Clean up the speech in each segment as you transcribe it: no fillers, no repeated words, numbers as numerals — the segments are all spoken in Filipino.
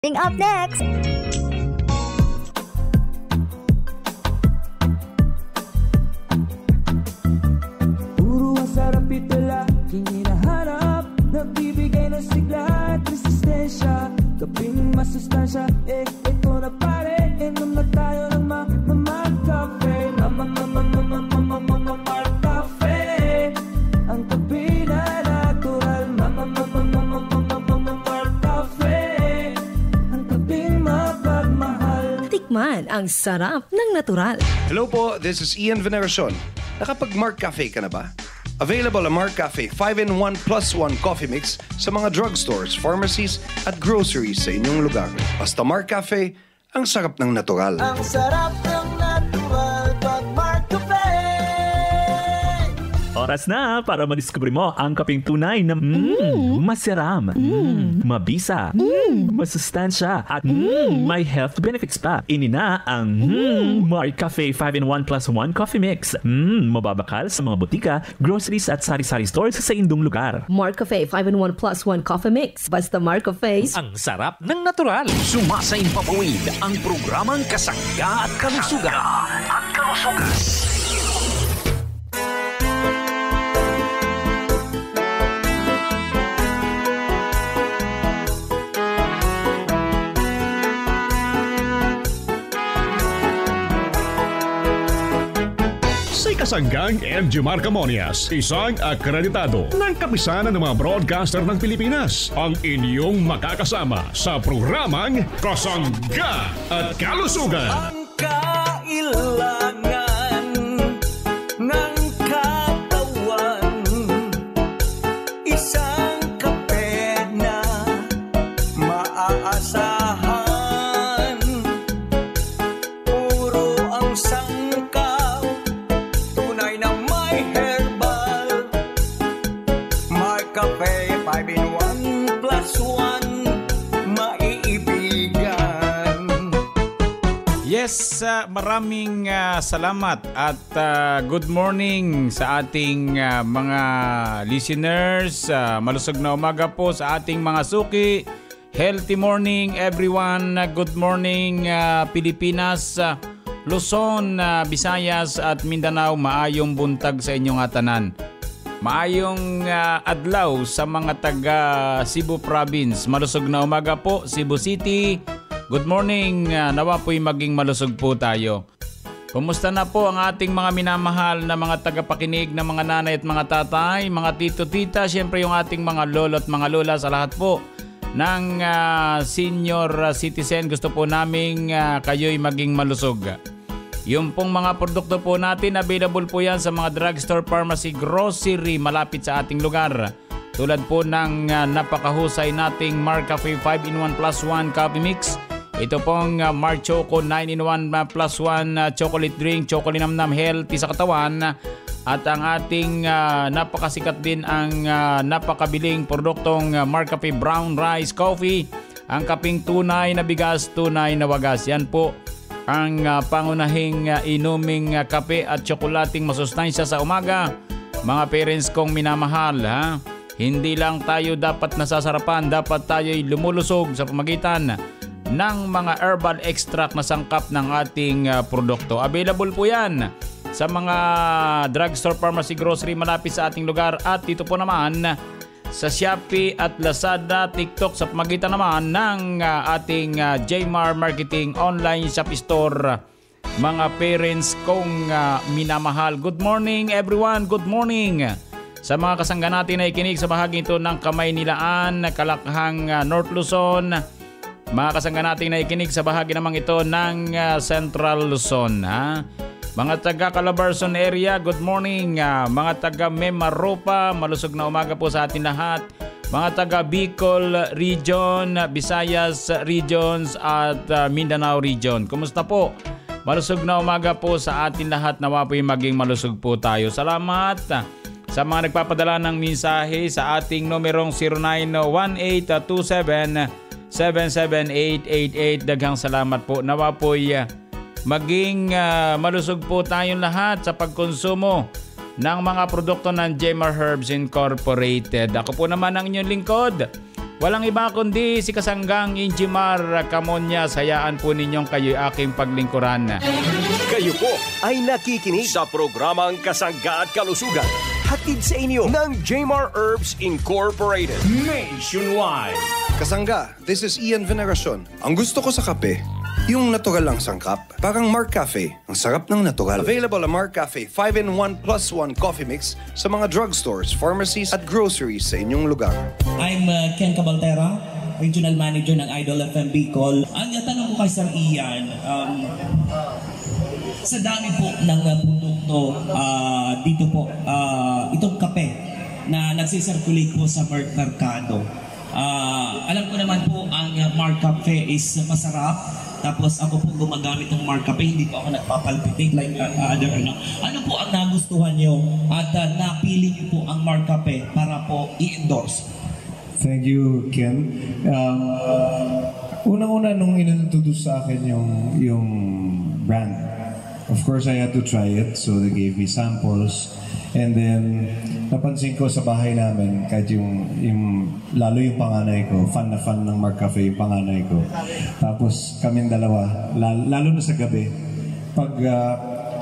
Up next. Puro ang sarap ito laging hinahanap, nagbibigay ng sigla at resistensya. Kaping masustansya, ito na pare, inom na tayo ng Mark Cafe. Mark Cafe, ang kape na natural. Mark Cafe, ang kapeng mapagmahal. Tikman ang sarap ng natural. Hello po, this is Ian Veneracion. Nakapag-Mark Cafe ka na ba? Available ang Mark Cafe 5-in-1 plus 1 coffee mix sa mga drugstores, pharmacies at groceries sa inyong lugar. Basta Mark Cafe, ang sarap ng natural. Ang sarap ng natural pag Mark Cafe. Oras na para madiskubre mo ang kapeng tunay na masiram, mabisa, masustansya, at may health benefits pa. Ini na ang Mark Cafe 5-in-1 plus 1 coffee mix. Mababakal sa mga butika, groceries at sari-sari stores sa indong lugar. Mark Cafe 5-in-1 plus 1 coffee mix. Basta Mark Cafe. Ang sarap ng natural. Sumasaing papawid ang programang Kasangga at Kalusugan. Kasanggang MG Marcamonias, isang akreditado ng kapisanan ng mga broadcaster ng Pilipinas, ang inyong makakasama sa programang Kasangga at Kalusugan. Ang kailangan ng katawan, isang kape na maaasahan. Puro ang sangkaw, tunay na may herbal. Mark Cafe 5-in-1 plus 1, maiibigan. Yes, maraming salamat at good morning sa ating mga listeners. Malusog na umaga po sa ating mga suki. Healthy morning everyone. Good morning Pilipinas, Luzon, Visayas at Mindanao. Maayong buntag sa inyong atanan. Maayong adlaw sa mga taga Cebu Province. Malusog na umaga po Cebu City. Good morning, nawa po'y maging malusog po tayo. Kumusta na po ang ating mga minamahal na mga tagapakinig na mga nanay at mga tatay, mga tito-tita, siyempre yung ating mga lolo at mga lola sa lahat po ng senior citizen. Gusto po namin kayo'y maging malusog. Yung pong mga produkto po natin, available po yan sa mga drugstore, pharmacy, grocery malapit sa ating lugar. Tulad po ng napakahusay nating Mark Cafe 5-in-1 plus 1 coffee mix. Ito pong Mark Choco 9-in-1 plus 1 chocolate drink, chocolate namnam, healthy sa katawan. At ang ating napakasikat din ang napakabiling produktong Mark Cafe Brown Rice Coffee. Ang kaping tunay na bigas, tunay na wagas. Yan po ang pangunahing inuming kape at tsokolating masustansya sa umaga. Mga parents kong minamahal, ha? Hindi lang tayo dapat nasasarapan, dapat tayo'y lumulusog sa pamagitan ng mga herbal extract na sangkap ng ating produkto. Available po yan sa mga drugstore, pharmacy, grocery malapit sa ating lugar. At dito po naman sa Shopee at Lazada, TikTok sa pamagitan naman ng ating Jmar Marketing Online Shop Store. Mga parents kong minamahal, good morning everyone, good morning. Sa mga kasangga natin na ikinig sa bahagi ito ng Kamaynilaan, Kalakhang, North Luzon. Mga kasangga natin na ikinig sa bahagi namang ito ng Central Luzon. Ha? Mga taga Calabarzon area, good morning. Mga taga Memaropa, malusog na umaga po sa atin lahat. Mga taga Bicol Region, Visayas Regions at Mindanao Region. Kumusta po? Malusog na umaga po sa atin lahat. Nawa po'y maging malusog po tayo. Salamat sa mga nagpapadala ng mensahe sa ating numerong 091827-77888. Daghang salamat po. Nawa po'y maging malusog po tayong lahat sa pagkonsumo ng mga produkto ng Jmar Herbs Incorporated. Ako po naman ang inyong lingkod, Walang iba kundi si Kasanggang Injimar Camonias. Hayaan po ninyong kayo'y aking paglingkuran. Kayo po ay nakikinig sa programang Kasangga at Kalusugan. Hatid sa inyo ng Jmar Herbs Incorporated. Nationwide. Kasangga, this is Ian Veneracion. Ang gusto ko sa kape, yung natural lang sangkap. Parang Mark Cafe, ang sarap ng natural. Available ang Mark Cafe 5-in-1 plus 1 coffee mix sa mga drugstores, pharmacies at groceries sa inyong lugar. I'm Ken Cabaltera, Regional Manager ng Idol FM Bicol. Ang tanong ko kay Sir Ian, sa dami po ng produkto dito po, itong kape na nagsisirculate po sa merkado. Alam ko naman po ang Mark Cafe is masarap. Tapos ako po gumagamit ng Mark Cafe, hindi po ako nagpapalpitate like other ano. Ano po ang nagustuhan nyo at napili nyo po ang Mark Cafe para po i-endorse? Thank you, Ken. Unang-una nung inintroduce sa akin yung brand, of course I had to try it, so they gave me samples. And then, napansin ko sa bahay namin, kahit lalo yung panganay ko, fan na fan ng Mark Cafe yung panganay ko. Tapos kaming dalawa, lalo na sa gabi,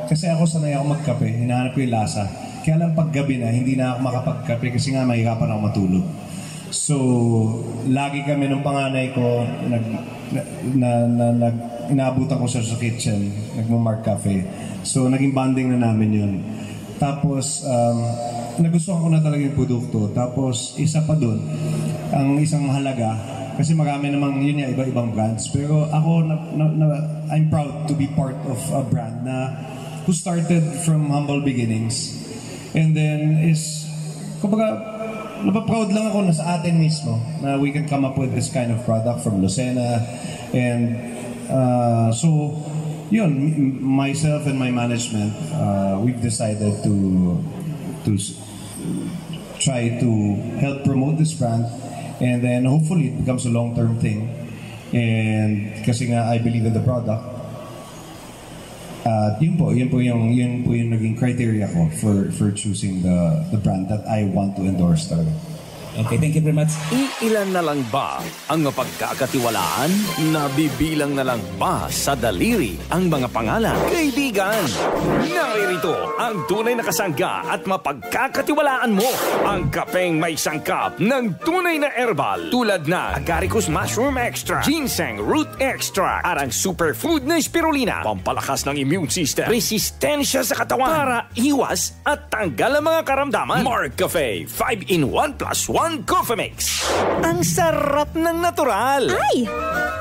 kasi ako sanay ako magkape, hinahanap ko yung lasa. Kaya lang pag gabi na, hindi na ako makapagkape kasi nga mahirapan ako matulog. So, lagi kami ng panganay ko, inaabutan ko sa kitchen, nagmo-Mark Cafe. So, naging bonding na namin yun. Tapos, nagustuhan ko na talaga yung produkto. Tapos, isa pa dun, ang isang mahalaga, kasi marami namang yun nga, iba-ibang brands. Pero ako, I'm proud to be part of a brand who started from humble beginnings. And then kumbaga, napaproud lang ako na sa atin mismo na we can come up with this kind of product from Lucena. And so, yun, myself and my management, we've decided to try to help promote this brand, and then hopefully it becomes a long-term thing. And kasi nga I believe in the product. Yun po yung naging criteria ko for choosing the brand that I want to endorse talaga. Okay, thank you very much. Iilan na lang ba ang mapagkakatiwalaan? Nabibilang na lang ba sa daliri ang mga pangalan? Kaibigan, naririto ang tunay na kasangga at mapagkakatiwalaan mo. Ang kapeng may sangkap ng tunay na herbal tulad na Agaricus Mushroom Extra, Ginseng Root Extra, arang superfood na spirulina, pampalakas ng immune system, resistensya sa katawan para iwas at tanggal ang mga karamdaman. Mark Cafe 5-in-1 plus 1 Coffee Mix. Ang sarap ng natural. Ay!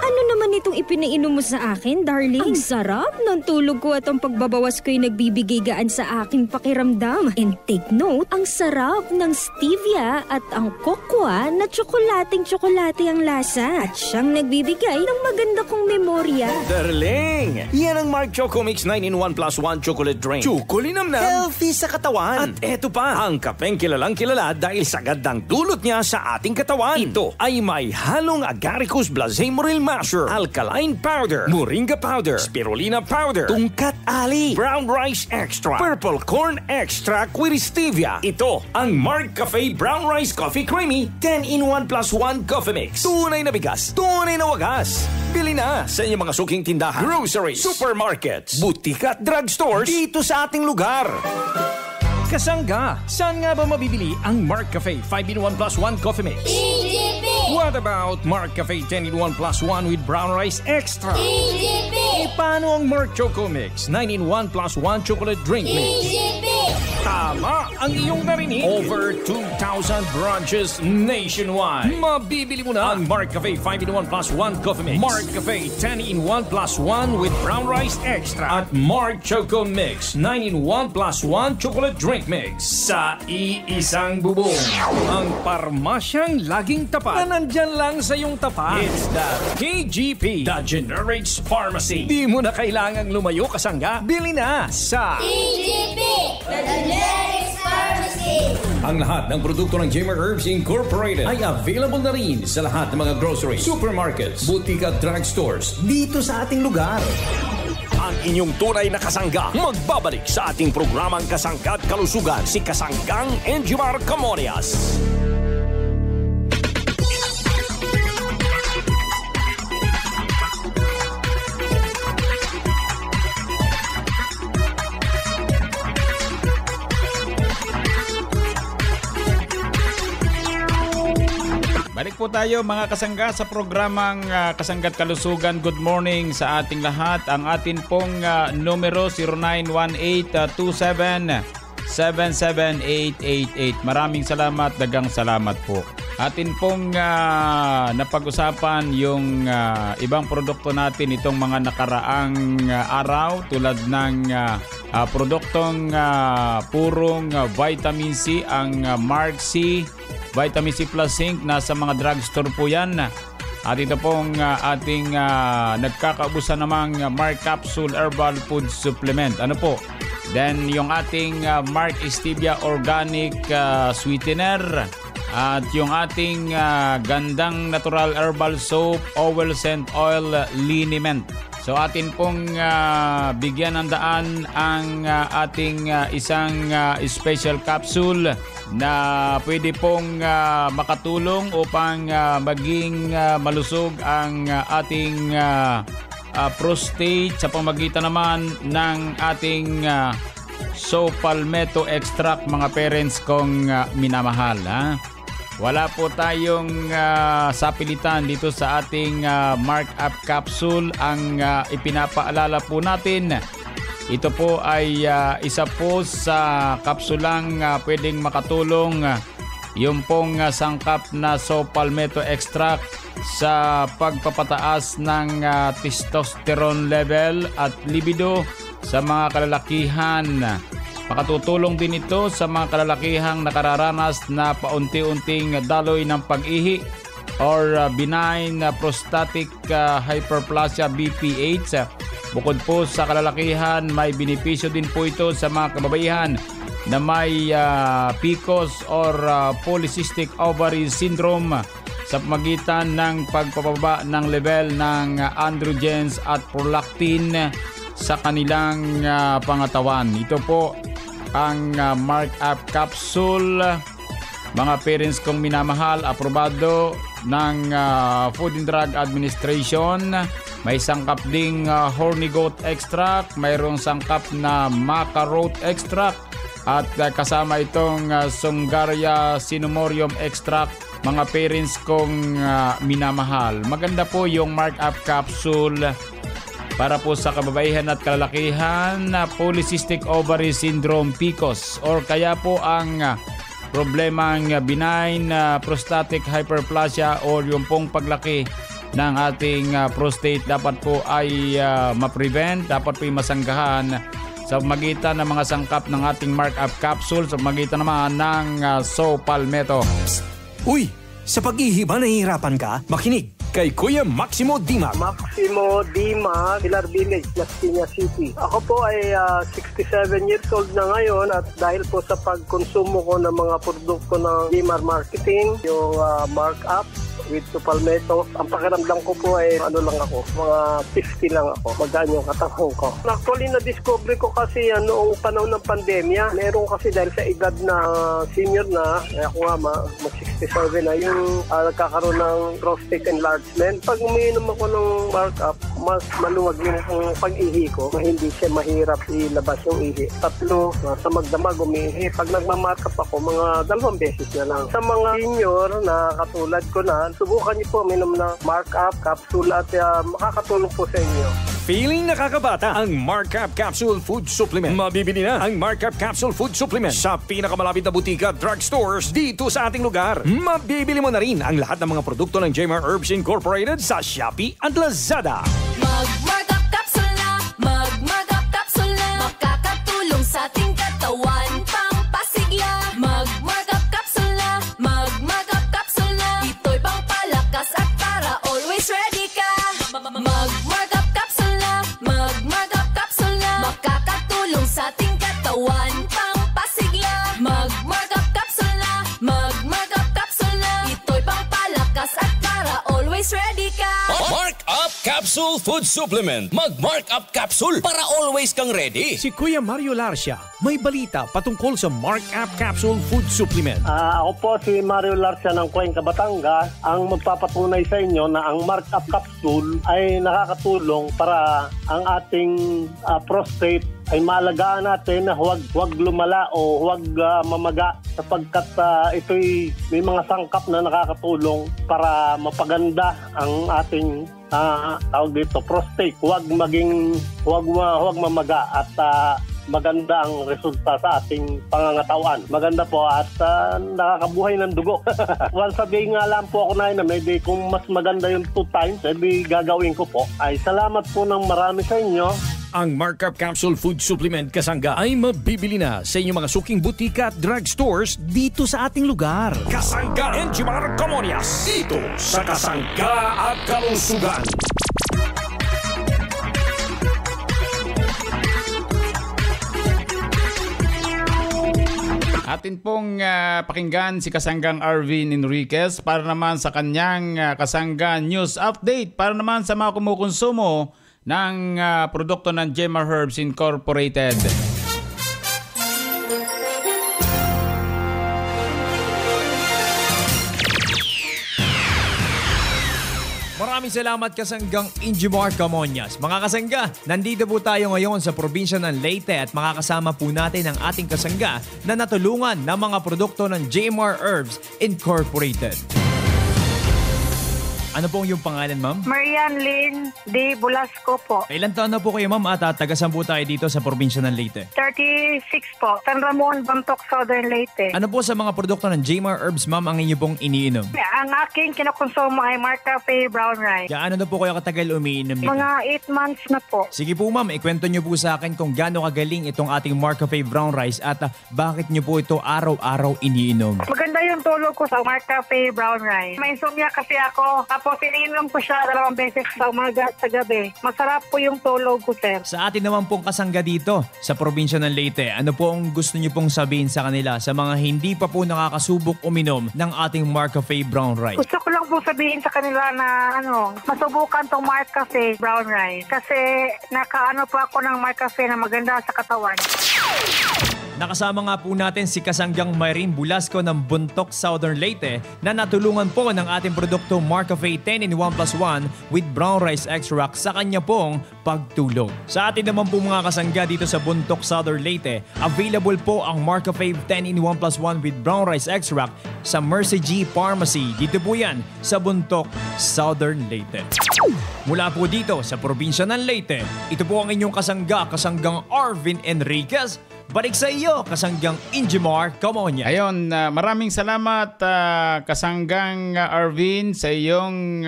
Ano naman itong ipinainom mo sa akin, darling? Ang sarap ng tulog ko at ang pagbabawas ko'y nagbibigay gaan sa aking pakiramdam. And take note, ang sarap ng stevia at ang cocoa na tsokolating-tsokolate ang lasa. At siyang nagbibigay ng maganda kong memorya. Darling! Yan ang Mark Choco Mix 9-in-1 plus 1 chocolate drink. Chocolinamnam. Healthy sa katawan. At eto pa, ang kapeng kilalang kilala dahil sagad ng dulot niya sa ating katawan. Ito ay may halong Agaricus Blazemoril Masher, Alkaline Powder, Moringa Powder, Spirulina Powder, Tungkat Ali, Brown Rice Extra, Purple Corn Extra with Stevia. Ito ang Mark Cafe Brown Rice Coffee Creamy 10-in-1 plus 1 Coffee Mix. Tunay na bigas, tunay na wagas. Bili na sa inyong mga suking tindahan, groceries, supermarkets, butika at drugstores dito sa ating lugar. Kasangga, saan nga ba mabibili ang Mark Cafe 5-in-1 plus 1 Coffee Mix? EGP! What about Mark Cafe 10-in-1 plus 1 with Brown Rice Extra? EGP! E paano ang Mark Choco Mix 9-in-1 plus 1 Chocolate Drink Mix? EGP! Tama ang iyong narinig. Over 2,000 branches nationwide. Mabibili mo na ang Mark Cafe 5-in-1 plus 1 Coffee Mix, Mark Cafe 10-in-1 plus 1 with Brown Rice Extra, at Mark Choco Mix 9-in-1 plus 1 Chocolate Drink Mix sa iisang bubong. Ang parmasyang laging tapat na nandyan lang sa iyong tapat. It's the KGP, the Generics Pharmacy. Di mo na kailangang lumayo, kasangga. Bili na sa EGP, the Generics Pharmacy. Ang lahat ng produkto ng Jmar Herbs Incorporated ay available na rin sa lahat ng mga grocery, supermarkets, butika at drugstores dito sa ating lugar. Ang inyong tunay na kasangga magbabalik sa ating programang Kasangga at Kalusugan, si Kasanggang Injimar Camonias. po tayo mga kasangga sa programang Kasangga't Kalusugan. Good morning sa ating lahat. Ang atin pong numero 0918-27-77888. Maraming salamat, dagang salamat po. Atin pong napag-usapan yung ibang produkto natin itong mga nakaraang araw tulad ng produktong purong vitamin C, ang Mark C, Vitamin C Plus Zinc, nasa mga drugstore po yan. At ito pong ating nagkakaubusan namang Mark Capsule Herbal Food Supplement. Ano po? Then yung ating Mark Stevia Organic Sweetener. At yung ating gandang natural herbal soap, oil scent oil liniment. So atin pong bigyan ng daan ang ating isang special capsule na pwede pong makatulong upang maging malusog ang ating prostate sa pamagitan naman ng ating soap palmetto extract, mga parents kong minamahal. Ha? Wala po tayong sapilitan dito sa ating Mark Up Capsule. Ang ipinapaalala po natin, ito po ay isa po sa kapsulang pwedeng makatulong yung pong sangkap na soap palmetto extract sa pagpapataas ng testosterone level at libido sa mga kalalakihan. Makatutulong din ito sa mga kalalakihang nakararanas na paunti-unting daloy ng pag-ihi or benign prostatic hyperplasia BPH. Bukod po sa kalalakihan, may benepisyo din po ito sa mga kababaihan na may PCOS or polycystic ovary syndrome sa pamagitan ng pagpapababa ng level ng androgens at prolactin sa kanilang pangatawan. Ito po ang Mark Up Capsule, mga parents kong minamahal, aprobado ng Food and Drug Administration. May sangkap ding horny goat extract, mayroong sangkap na maca root extract at kasama itong Songaria cinnamomum extract, mga parents kong minamahal. Maganda po yung Mark Up Capsule para po sa kababaihan at kalalakihan na polycystic ovary syndrome PCOS or kaya po ang problemang benign prostatic hyperplasia o yung pong paglaki ng ating prostate dapat po ay ma-prevent, dapat po ay masanggahan sa pamagitan ng mga sangkap ng ating Mark Up Capsule, sa pamagitan naman ng soap palmetto. Uy! Sa pag-ihi ba nahihirapan ka? Makinig kay Kuya Maximo Dimag. Maximo Dimag, Pilar Village, Las Piñas City. Ako po ay 67 years old na ngayon at dahil po sa pagkonsumo ko ng mga produkto ng Dimar Marketing, yung Mark Up with palmetto, ang pakiramdam ko po ay lang ako, mga 50 lang ako, magaan yung katawan ko. Actually, na-discover ko kasi noong panahon ng pandemya, meron kasi dahil sa edad na senior na, ako nga mag-67 na, yung nagkakaroon ng prostate enlargement. Pag umiinom ako ng Mark Up, mas maluwag yung pag-ihi ko, hindi siya mahirap ilabas yung ihi. 3 sa magdamag umiihi. Pag nagmamark up ako, mga 2 beses na lang. Sa mga senior na katulad ko na, subukan niyo po minom ng Mark Up Capsule at makakatulong po sa inyo. Feeling nakakabata ang Mark Up Capsule Food Supplement. Mabibili na ang Mark Up Capsule Food Supplement sa pinakamalapit na butika drugstores dito sa ating lugar. Mabibili mo na rin ang lahat ng mga produkto ng Jmar Herbs Incorporated sa Shopee at Lazada. Mag-Mark Up Capsule na, mag-Mark Up Capsule na, makakatulong sa ating katawan, pampasigla. Mag-Mark Up Capsule na, mag-Mark Up Capsule na, ito'y pangpalakas at para always ready ka. Mag-Mark Up Capsule na, mag-Mark Up Capsule na, makakatulong sa ating katawan, pampasigla. Mag-Mark Up Capsule na, mag-Mark Up Capsule na, ito'y pangpalakas at para always ready ka. Mark Up Capsule Food Supplement. Mag-Mark Up Capsule para always kang ready. Si Kuya Mario Larcia, may balita patungkol sa Mark Up Capsule Food Supplement. Ako po si Mario Larcia ng Cuenca, Batangas, ang magpapatunay sa inyo na ang Mark Up Capsule ay nakakatulong para ang ating prostate ay maalagaan natin na huwag lumala o huwag mamaga sapagkat ito'y may mga sangkap na nakakatulong para mapaganda ang ating tawag dito, prostate. Huwag mamaga at maganda ang resulta sa ating pangangatawan. Maganda po at nakakabuhay ng dugo. Once a day nga lang po ako na maybe kung mas maganda yung 2 times, maybe gagawin ko po. Ay salamat po ng marami sa inyo. Ang Markup Capsule Food Supplement Kasangga ay mabibili na sa inyong mga suking butika at drugstores dito sa ating lugar. Kasangga Enjimar Camonias, dito sa Kasangga at Kalusugan. Atin pong pakinggan si Kasanggang Arvin Enriquez para naman sa kanyang Kasangga News Update para naman sa mga kumukonsumo ng produkto ng Jemar Herbs Incorporated. Maraming salamat Kasanggang Enjimar Camonias. Mga kasangga, nandito po tayo ngayon sa probinsya ng Leyte at makakasama po natin ang ating kasangga na natulungan ng mga produkto ng Jemar Herbs Incorporated. Ano po yung pangalan, ma'am? Marian Lynn de Bulasco po. Ilan taon na po kayo, ma'am, at taga-saan po tayo dito sa probinsya ng Leyte? 36 po. San Ramon, Bantok, Southern Leyte. Ano po sa mga produkto ng Jemar Herbs, ma'am, ang inyo pong iniinom? Ang aking kinukonsumo ay Marcafe Brown Rice. Gaano na po kayo katagal umiinom nito? Mga 8 months na po. Sige po, ma'am, ikwento nyo po sa akin kung gaano kagaling itong ating Marcafe Brown Rice at bakit nyo po ito araw-araw iniinom. Maganda yung tulog ko sa Marcafe Brown Rice. May insomnia kasi ako. Tapos iniinom ko siya 2 beses sa umaga at sa gabi. Masarap po yung tulog ko, sir. Sa atin naman pong kasangga dito sa probinsya ng Leyte, ano po ang gusto niyo pong sabihin sa kanila sa mga hindi pa po nakakasubok uminom ng ating Marcafe Brown Rice? Gusto ko lang po sabihin sa kanila na masubukan tong Marcafe Brown Rice. Kasi nakaano po ako ng Marcafe na maganda sa katawan. Nakasama nga po natin si Kasanggang Mayrin Bulasco ng Buntok, Southern Leyte na natulungan po ng ating produkto Marcafe 10-in-1+1 with brown rice extract sa kanya pong pagtulong. Sa atin naman po mga kasangga dito sa Buntok, Southern Leyte, available po ang Marcafe 10-in-1+1 with brown rice extract sa Mercy G Pharmacy. Dito po yan sa Buntok, Southern Leyte. Mula po dito sa probinsya ng Leyte, ito po ang inyong kasangga, Kasanggang Arvin Enriquez. Balik sa iyo, Kasanggang Enjimar Camonias. Ayun, maraming salamat Kasanggang Arvin sa iyong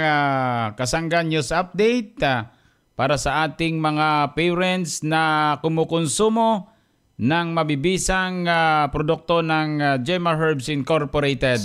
Kasangga News Update para sa ating mga parents na kumukonsumo ng mabibisang produkto ng Jemar Herbs Incorporated.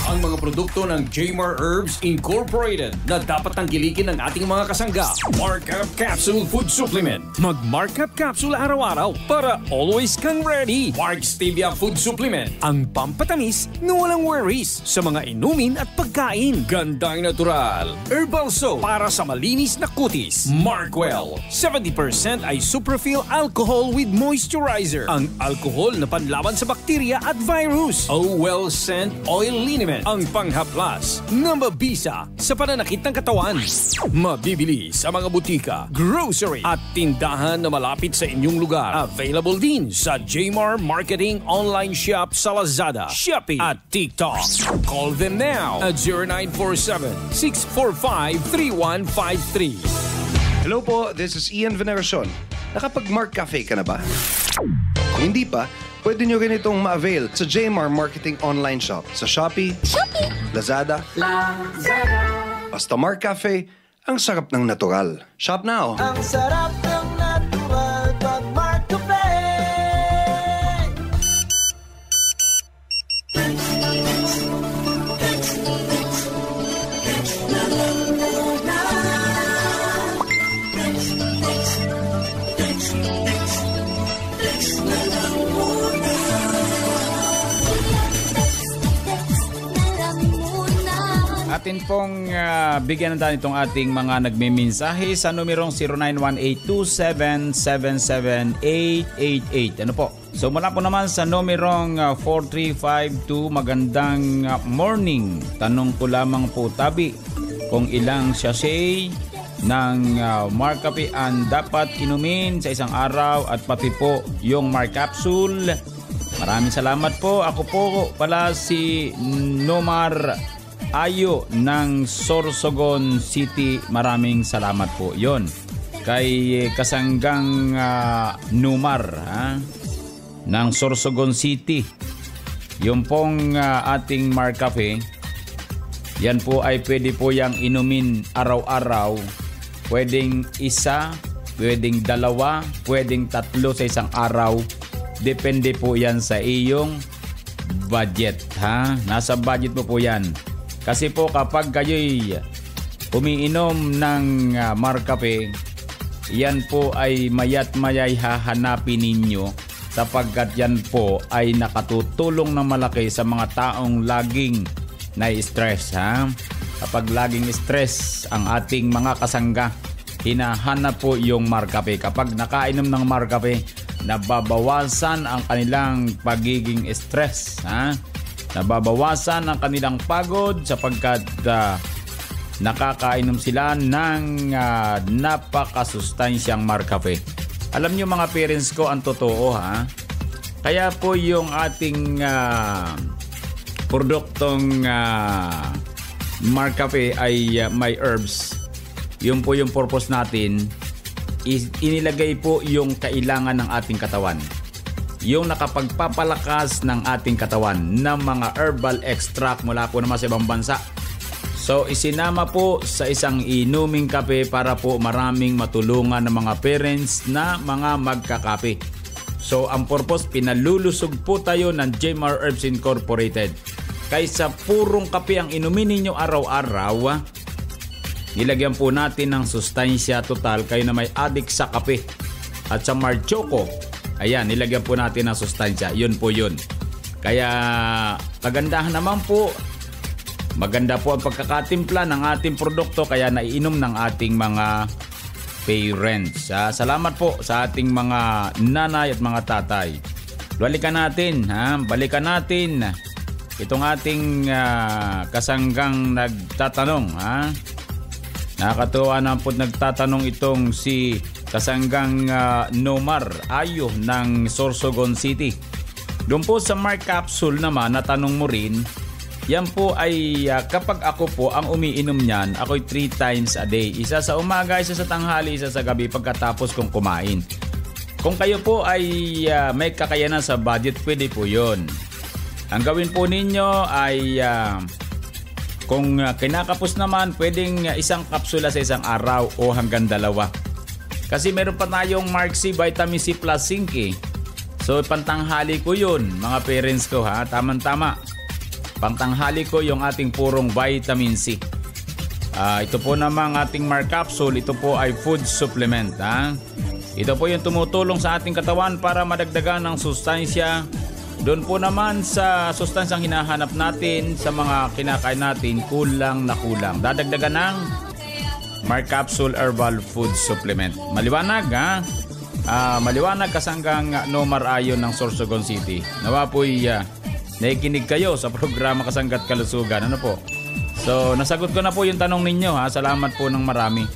Ang mga produkto ng Jemar Herbs Incorporated na dapat tangkilikin ng ating mga kasangga. Markup Capsule Food Supplement. Mag-Markup Capsule araw-araw para always kang ready. Mark Stevia Food Supplement. Ang pampatamis na walang worries sa mga inumin at pagkain. Gandang natural. Herbal soap para sa malinis na kutis. Markwell. 70% ay Superfil alcohol with moisturizer. Ang alcohol na panlaban sa bakterya at virus. Well Scent Oil Liniment. Ang panghaplas na mabisa sa pananakit ng katawan. Mabibili sa mga butika, grocery at tindahan na malapit sa inyong lugar. Available din sa Jemar Marketing Online Shop sa Lazada, Shopee at TikTok. Call them now at 0947-645-3153. Hello po, this is Ian Veneracion. Nakapag-Mark Cafe ka na ba? Kung hindi pa, pwede nyo rin itong ma-avail sa Jemar Marketing Online Shop sa Shopee, Lazada, basta Mark Cafe, ang sarap ng natural. Shop now! Ang sarap ng natural pag Mark Cafe. Atin pong bigyan na itong ating mga nagmimensahe sa numerong 0918-277-77888. Ano po? So mula po naman sa numerong 4352, magandang morning. Tanong ko lamang po, Tabi, kung ilang sachet ng Mark Cafe ang dapat inumin sa isang araw at pati po yung Mark Capsule. Maraming salamat po. Ako po pala si Nomar Ayo ng Sorsogon City. Maraming salamat po. Yon. Kay Kasanggang Nomar ng Sorsogon City. Yung pong ating Mark Cafe, yan po ay pwede po yang inumin araw-araw. Pwedeng isa, pwedeng dalawa, pwedeng tatlo sa isang araw. Depende po yan sa iyong budget. Nasa budget mo po yan. Kasi po kapag kayo'y umiinom ng Mark Cafe, yan po ay mayat mayay hahanapin ninyo sapagkat yan po ay nakatutulong na malaki sa mga taong laging na-stress. Kapag laging stress ang ating mga kasangga, hinahanap po yung Mark Cafe. Kapag nakainom ng Mark Cafe, nababawasan ang kanilang pagiging stress. Nababawasan ang kanilang pagod sapagkat nakakainom sila ng napakasustansyang Mark Cafe. Alam nyo mga parents ko, ang totoo Kaya po yung ating produktong Mark Cafe ay may herbs. Yun po yung purpose natin. Inilagay po yung kailangan ng ating katawan. Yung nakapagpapalakas ng ating katawan ng mga herbal extract mula po naman sa ibang bansa. So isinama po sa isang inuming kape para po maraming matulungan ng mga parents na mga magkakape. So ang purpose, pinalulusog po tayo ng JMR Herbs Incorporated. Kaysa purong kape ang inumin ninyo araw-araw, nilagyan po natin ng sustansya total kayo na may addict sa kape. At sa Marchoco, ayan, nilagyan po natin ng sustansya. Yun po yun. Kaya kagandahan naman po, maganda po ang pagkakatimpla ng ating produkto kaya naiinom ng ating mga parents. Salamat po sa ating mga nanay at mga tatay. Balikan natin, itong ating kasanggang nagtatanong. Nakakatuwa na po nagtatanong itong si kasanggang Nomar Ayo ng Sorsogon City. Doon po sa Mark Capsule naman, natanong mo rin, yan po ay kapag ako po ang umiinom niyan, ako'y 3 times a day. Isa sa umaga, isa sa tanghali, isa sa gabi pagkatapos kong kumain. Kung kayo po ay may kakayanan sa budget, pwede po yun. Ang gawin po ninyo ay kung kinakapos naman, pwedeng isang kapsula sa isang araw o hanggang 2. Kasi meron pa tayong Mark C Vitamin C Plus Zinc So pantanghali ko yun mga parents ko Tama-tama. Pantanghali ko yung ating purong vitamin C. Ito po namang ating Mark Capsule, ito po ay food supplement. Ito po yung tumutulong sa ating katawan para madagdagan ng sustansya. Doon po naman sa sustansyang hinahanap natin sa mga kinakain natin, kulang na kulang. Dadagdagan ng Mark Capsule Herbal Food Supplement. Maliwanag maliwanag kasanggang Nomar Ayon ng Sorsogon City. Nawa po'y nakikinig kayo sa programa Kasanggat Kalusugan. Ano po? So nasagot ko na po yung tanong ninyo. Salamat po ng marami.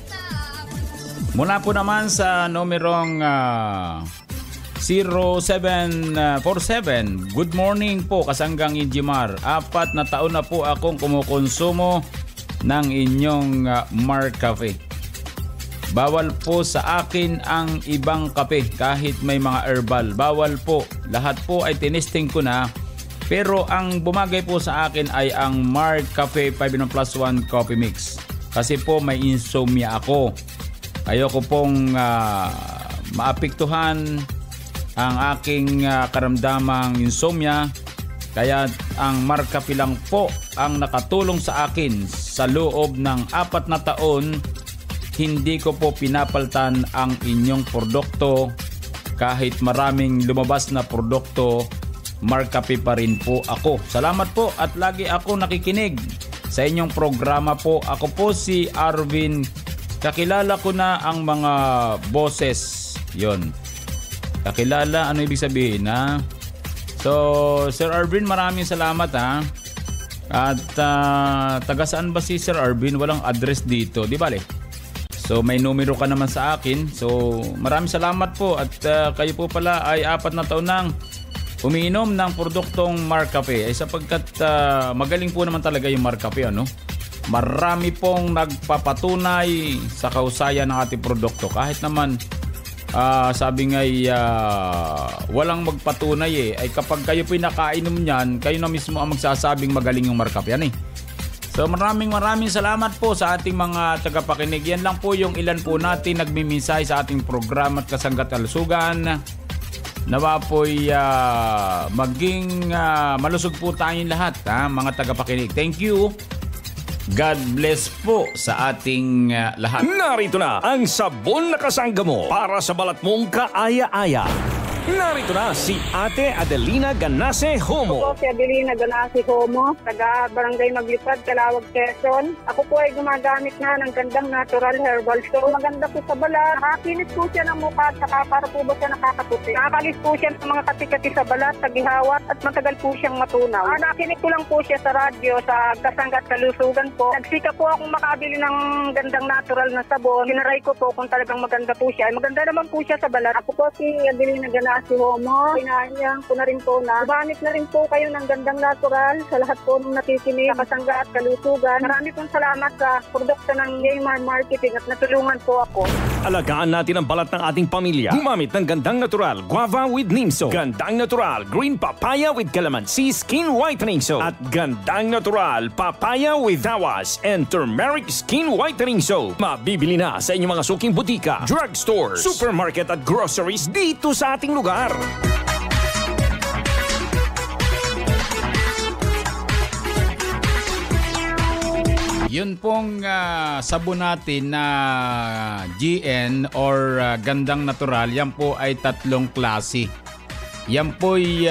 Mula po naman sa numerong 0747. Good morning po kasanggang Injimar. 4 na taon na po akong kumukonsumo ng inyong Mark Cafe. Bawal po sa akin ang ibang kape kahit may mga herbal. Bawal po. Lahat po ay tinesting ko na. Pero ang bumagay po sa akin ay ang Mark Cafe 5+1 Coffee Mix. Kasi po may insomnia ako. Ayoko pong maapektuhan ang aking karamdamang insomnia. Kaya ang Mark Cafe lang po ang nakatulong sa akin sa loob ng 4 na taon. Hindi ko po pinapaltan ang inyong produkto. Kahit maraming lumabas na produkto, Mark Cafe pa rin po ako. Salamat po at lagi ako nakikinig sa inyong programa po. Ako po si Arvin. Kakilala ko na ang mga boses. Yon. Kakilala, ano ibig sabihin So, Sir Arvin, maraming salamat At taga saan ba si Sir Arvin? Walang address dito, di ba? So may numero ka naman sa akin. So maraming salamat po. At kayo po pala ay 4 na taon nang umiinom ng produktong Mark Cafe. Ay sapagkat magaling po naman talaga yung Mark Cafe, ano? Marami pong nagpapatunay sa kahusayan ng ating produkto. Kahit naman sabi nga'y walang magpatunay ay kapag kayo po'y nakainom niyan, kayo na mismo ang magsasabing magaling yung Mark Cafe yan eh. So maraming salamat po sa ating mga tagapakinig. Yan lang po yung ilan po natin nagmiminsay sa ating programa at Kasangga't Kalusugan. Nawa po'y maging malusog po tayong lahat, mga tagapakinig. Thank you. God bless po sa ating lahat. Narito na ang sabon na kasangga mo para sa balat mong kaaya-aya. Narito na si Ate Adelina Ganase Homo. Ako po si Adelina Ganase Homo, taga Barangay Maglipad, Calawag, Quezon. Ako po ay gumagamit na ng gandang natural herbal soap. Maganda po sa balat, nakakinis po siya ng mukha at saka para po ba siya nakakaputi. Nakakalis po siya ng mga kati-kati sa balat, sa gihawat at matagal po siyang matunaw. Nakinig ko lang po siya sa radyo sa Kasangga't Kalusugan po. Nagsika po akong makabili ng gandang natural na sabon. Sinaray ko po kung talagang maganda po siya. Maganda naman po siya sa balat. Ako po si Adelina Ganase Homo, pinahanyang ko na rin po na gamit na rin po kayo ng gandang natural sa lahat po ng nakikinig sa Kasangga at Kalusugan. Marami pong salamat sa produkto ng Gamer Marketing at natulungan po ako. Alagaan natin ang balat ng ating pamilya. Gumamit ng gandang natural guava with neem soap, gandang natural green papaya with calamansi skin whitening soap, at gandang natural papaya with awas and turmeric skin whitening soap. Mabibili na sa inyong mga suking butika, drugstores, supermarket at groceries dito sa ating lugar. Yun pong sabon natin na GN or gandang natural, yan po ay 3 klase. Yan po ay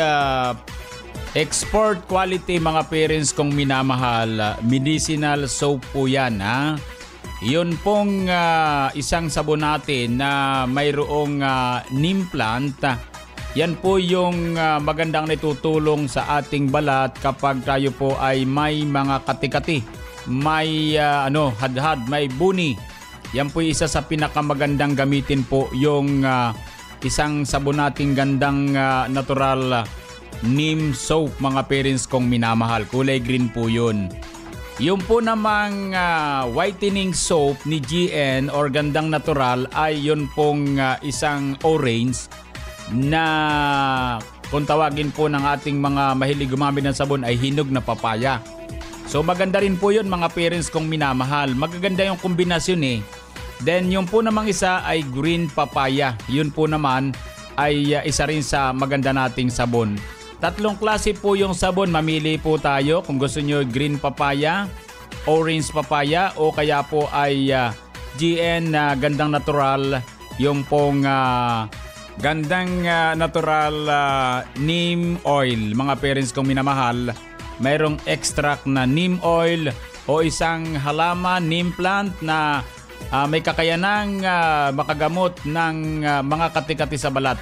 export quality mga parents kong minamahal. Medicinal soap po yan, ha? Yun pong isang sabon natin na mayroong neem plant. Yan po yung magandang natutulong sa ating balat kapag tayo po ay may mga kati-kati, may hadhad, may buni. Yan po isa sa pinakamagandang gamitin po yung isang sabon nating gandang natural neem soap mga parents kong minamahal. Kulay green po yun. Yung po namang whitening soap ni GN or gandang natural ay yun pong isang orange na kung tawagin po ng ating mga mahilig gumamit ng sabon ay hinog na papaya. So maganda rin po yun mga parents kong minamahal. Magaganda yung kombinasyon eh. Then yung po namang isa ay green papaya. Yun po naman ay isa rin sa maganda nating sabon. 3 klase po yung sabon. Mamili po tayo kung gusto nyo green papaya, orange papaya o kaya po ay GN gandang natural. Yung pong gandang natural neem oil. Mga parents kong minamahal, mayroong extract na neem oil o isang halaman neem plant na may kakayanang makagamot ng mga kati-kati sa balat.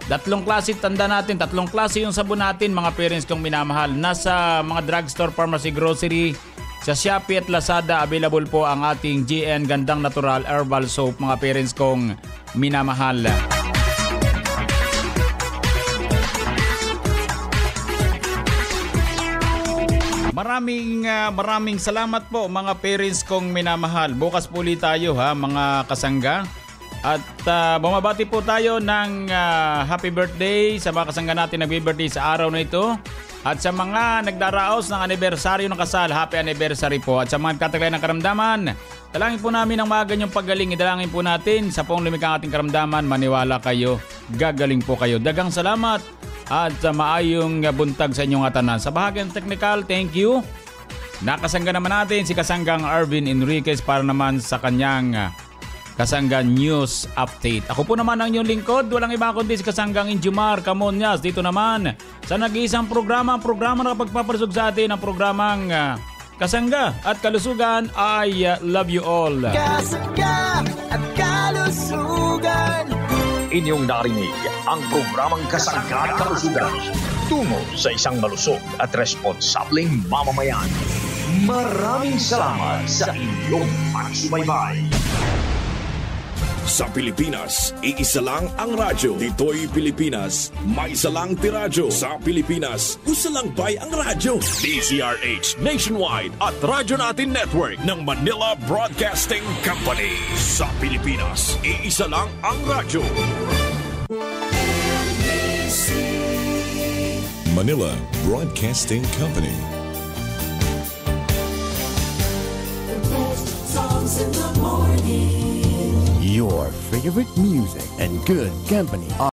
3 klase, tanda natin, 3 klase yung sabon natin mga parents kong minamahal. Nasa mga drugstore, pharmacy, grocery, sa Shopee at Lazada, available po ang ating GN Gandang Natural Herbal Soap mga parents kong minamahal. Maraming salamat po mga parents kong minamahal. Bukas po ulit tayo mga kasangga. At bumabati po tayo ng happy birthday sa mga kasangga natin nag-birthday sa araw na ito. At sa mga nagdaraos ng anibersaryo ng kasal, happy anniversary po. At sa mga kataglayan ng karamdaman, dalangin po namin ang mga ganyang paggaling. Idalangin po natin sa pong lumikang ating karamdaman. Maniwala kayo, gagaling po kayo. Dagang salamat at maayong buntag sa inyong atanan. Sa bahagyang technical, thank you. Nakasangga naman natin si Kasanggang Arvin Enriquez para naman sa kanyang Kasangga News Update. Ako po naman ang inyong lingkod. Walang iba kundi si Kasanggang Injumar Camonias. Dito naman sa nag-iisang programa na pagpapalusog sa atin ang programang Kasangga at Kalusugan. I love you all. Kasangga at Kalusugan. Inyong narinig ang programang Kasangga at Kalusugan. tungo sa isang malusog at responsableng mamamayan. Maraming salamat sa inyong pagsubaybay. Sa Pilipinas, iisa lang ang radyo. Dito'y Pilipinas, may isa lang tiradyo. Sa Pilipinas, usa lang bay ang radyo. DZRH Nationwide at Radyo Natin Network ng Manila Broadcasting Company. Sa Pilipinas, iisa lang ang radyo. Manila Broadcasting Company. The best songs in the morning. Your favorite music and good company.